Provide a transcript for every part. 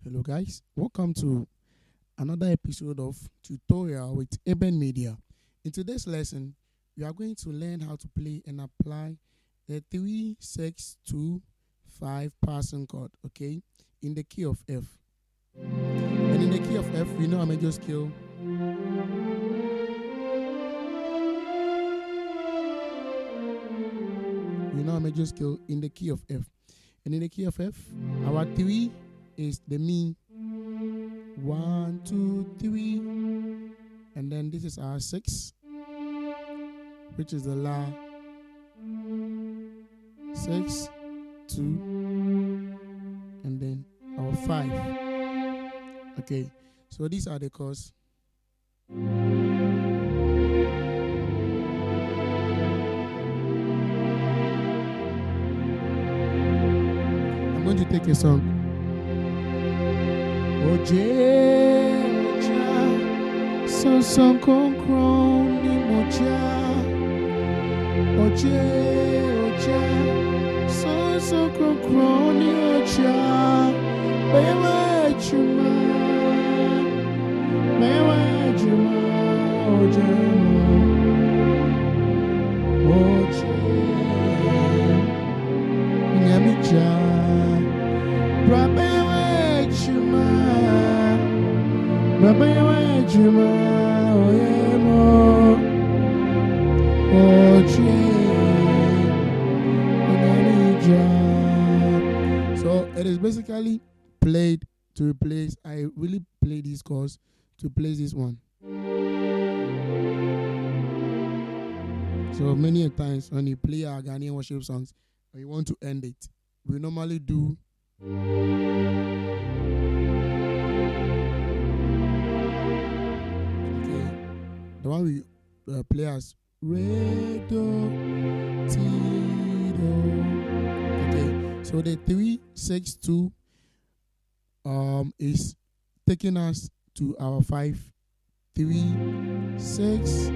Hello guys, welcome to another episode of Tutorial with EBEN Media. In today's lesson, we are going to learn how to play and apply the 3-6-2-5 passing chord, okay, in the key of F. And in the key of F, we know a major scale. We know a major scale in the key of F. And in the key of F, our 3 is the mi. 1, 2, 3. And then this is our 6, which is the la. 6, 2. And then our 5. Okay, so these are the chords. I'm going to take a song. Oje, oja, son konkron ni moja. Oje, oja, son konkron ni oja. Mewa juma, oje, oje, nyamija, brabewa juma. Baba Juma, Oyemo, Oche, so it is basically played to replace. I really play these chords to replace this one. So many a times when you play our Ghanaian worship songs and you want to end it, we normally do. The one we play as re, do, ti, do. Okay, so the 3-6-2 is taking us to our 5, 3, 6, 2,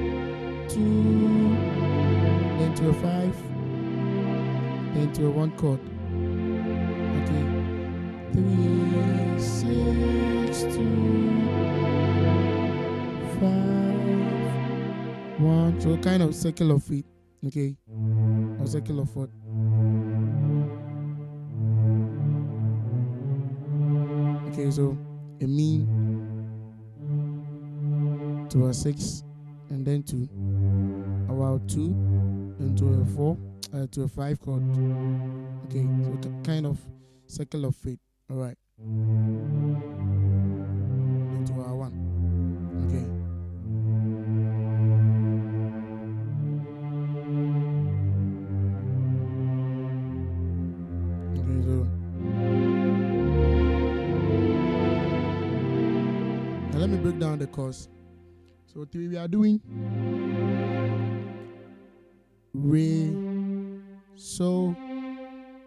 then to a 5, then to a 1 chord. Okay, 3, 6, 2, 5. 1, so kind of circle of feet, okay, or circle of foot. Okay, so a mi to a 6, and then to our 2, and to a 4, to a 5 chord. Okay, so kind of circle of feet. All right, and to our 1. Okay. Let me break down the chords. So 3 we are doing re, so,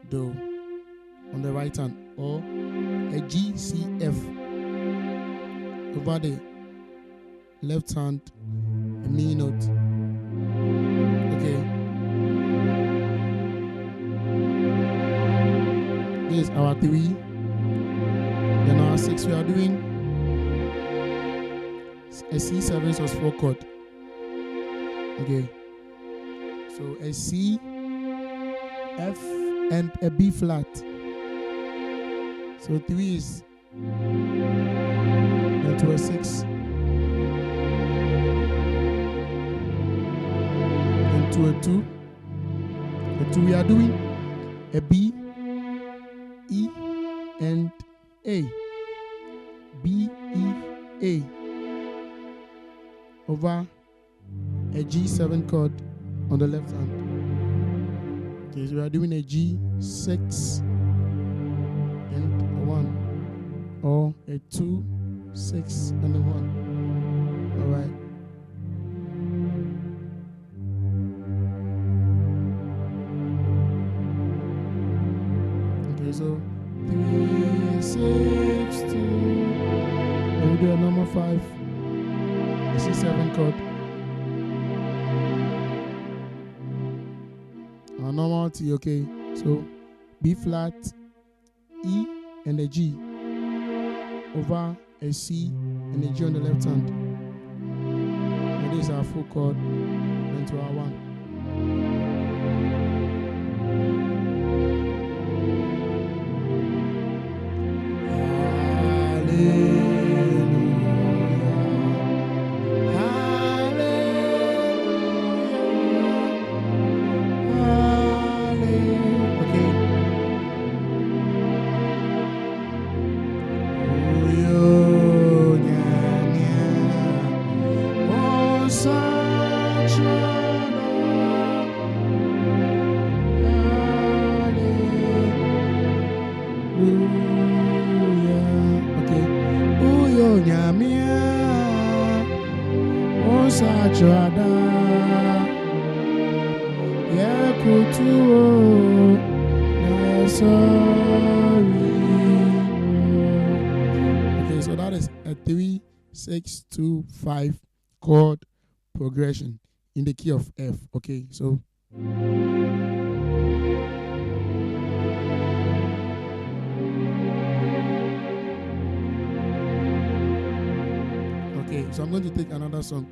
do on the right hand, or a G, C, F over the left hand, a mi note. Okay, this is our 3. Then our 6 we are doing a C7 sus 4 chord. Okay, so a C, F, and a B flat. So 3 is then to a 6, then to a 2. The 2 we are doing a B, E, and A. B, E, A. Over a G7 chord on the left hand. Okay, so we are doing a G6 and a 1, or a 2, 6, and a 1. All right. Okay, so 3, 6, 2. Then we do a number 5. C7 chord. Our normal T, okay. So B flat, E, and a G. over a C and a G on the left hand. And this is our full chord, then to our 1. Okay, so that is a 3-6-2-5 chord progression in the key of F. Okay, so I'm going to take another song.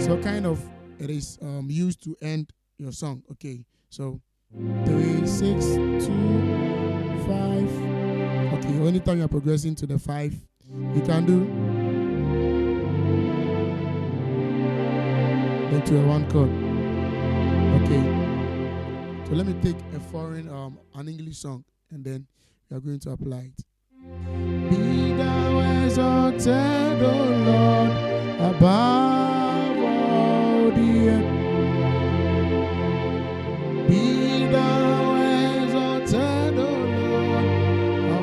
So kind of it is used to end your song. Okay, so 3, 6, 2, 5. Okay, anytime you are progressing to the 5, you can do into a 1 chord. Okay, so let me take a foreign an English song and then we are going to apply it. Be thou exalted, O Lord, above all the earth. Be thou exalted, O Lord,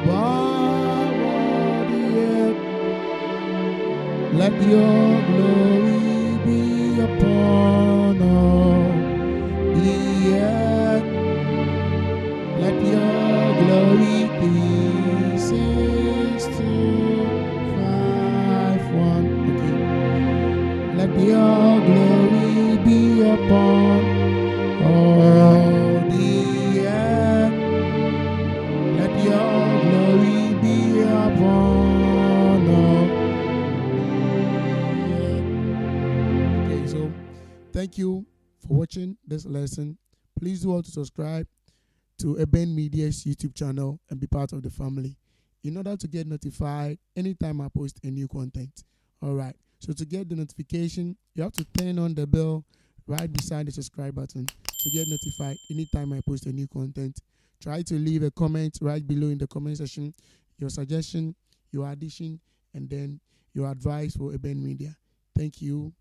above all the earth. Let your glory be upon all the earth. Let your glory be 6, 2, 5, 1. Okay. Let your glory be upon all the earth. Let your glory be upon all the earth. Okay, so thank you for watching this lesson. Please do also subscribe to EBEN Media's YouTube channel and be part of the family in order to get notified anytime I post a new content. Alright, so to get the notification, you have to turn on the bell right beside the subscribe button to get notified anytime I post a new content. Try to leave a comment right below in the comment section, your suggestion, your addition, and then your advice for EBEN Media. Thank you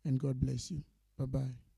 and God bless you. Bye-bye.